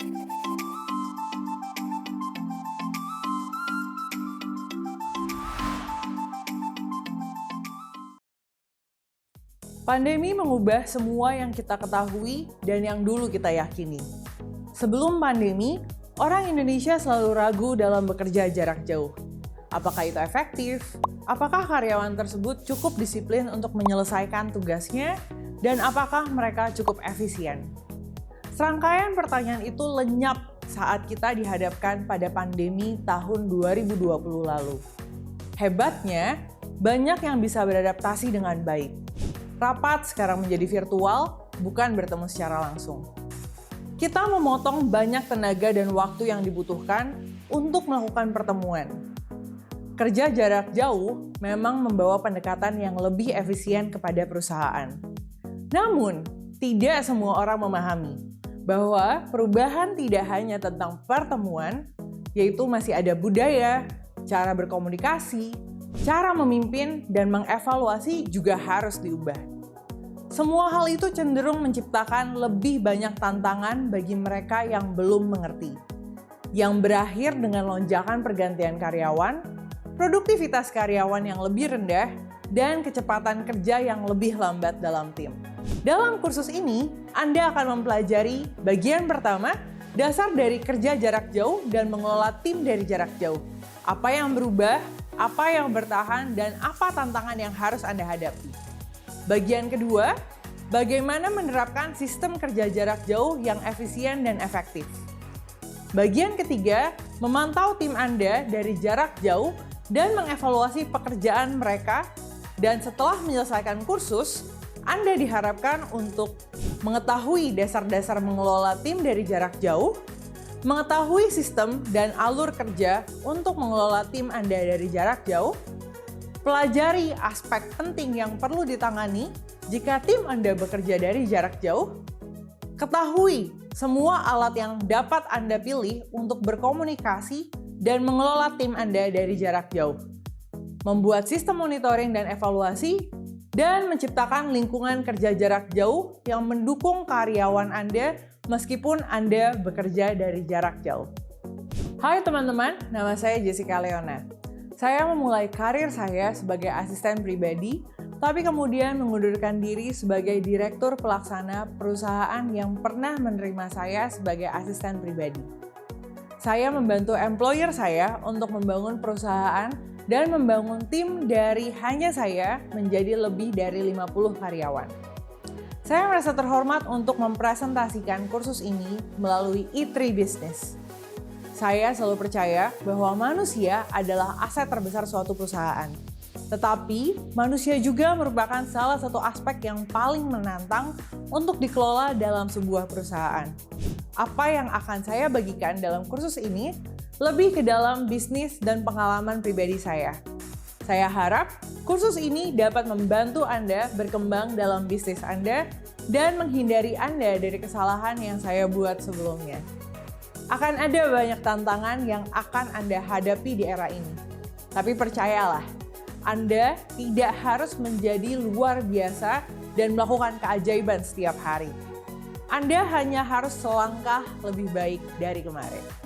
Pandemi mengubah semua yang kita ketahui dan yang dulu kita yakini. Sebelum pandemi, orang Indonesia selalu ragu dalam bekerja jarak jauh. Apakah itu efektif? Apakah karyawan tersebut cukup disiplin untuk menyelesaikan tugasnya? Dan apakah mereka cukup efisien? Serangkaian pertanyaan itu lenyap saat kita dihadapkan pada pandemi tahun 2020 lalu. Hebatnya, banyak yang bisa beradaptasi dengan baik. Rapat sekarang menjadi virtual, bukan bertemu secara langsung. Kita memotong banyak tenaga dan waktu yang dibutuhkan untuk melakukan pertemuan. Kerja jarak jauh memang membawa pendekatan yang lebih efisien kepada perusahaan. Namun, tidak semua orang memahami bahwa perubahan tidak hanya tentang pertemuan, yaitu masih ada budaya, cara berkomunikasi, cara memimpin, dan mengevaluasi juga harus diubah. Semua hal itu cenderung menciptakan lebih banyak tantangan bagi mereka yang belum mengerti, yang berakhir dengan lonjakan pergantian karyawan, produktivitas karyawan yang lebih rendah, dan kecepatan kerja yang lebih lambat dalam tim. Dalam kursus ini, Anda akan mempelajari bagian pertama, dasar dari kerja jarak jauh dan mengelola tim dari jarak jauh. Apa yang berubah, apa yang bertahan, dan apa tantangan yang harus Anda hadapi. Bagian kedua, bagaimana menerapkan sistem kerja jarak jauh yang efisien dan efektif. Bagian ketiga, memantau tim Anda dari jarak jauh dan mengevaluasi pekerjaan mereka. Dan setelah menyelesaikan kursus, Anda diharapkan untuk mengetahui dasar-dasar mengelola tim dari jarak jauh, mengetahui sistem dan alur kerja untuk mengelola tim Anda dari jarak jauh, pelajari aspek penting yang perlu ditangani jika tim Anda bekerja dari jarak jauh, ketahui semua alat yang dapat Anda pilih untuk berkomunikasi dan mengelola tim Anda dari jarak jauh, membuat sistem monitoring dan evaluasi, dan menciptakan lingkungan kerja jarak jauh yang mendukung karyawan Anda meskipun Anda bekerja dari jarak jauh. Hai teman-teman, nama saya Jessica Leona. Saya memulai karir saya sebagai asisten pribadi, tapi kemudian mengundurkan diri sebagai direktur pelaksana perusahaan yang pernah menerima saya sebagai asisten pribadi. Saya membantu employer saya untuk membangun perusahaan dan membangun tim dari hanya saya menjadi lebih dari 50 karyawan. Saya merasa terhormat untuk mempresentasikan kursus ini melalui E3 Business. Saya selalu percaya bahwa manusia adalah aset terbesar suatu perusahaan. Tetapi, manusia juga merupakan salah satu aspek yang paling menantang untuk dikelola dalam sebuah perusahaan. Apa yang akan saya bagikan dalam kursus ini lebih ke dalam bisnis dan pengalaman pribadi saya. Saya harap kursus ini dapat membantu Anda berkembang dalam bisnis Anda dan menghindari Anda dari kesalahan yang saya buat sebelumnya. Akan ada banyak tantangan yang akan Anda hadapi di era ini. Tapi percayalah, Anda tidak harus menjadi luar biasa dan melakukan keajaiban setiap hari. Anda hanya harus selangkah lebih baik dari kemarin.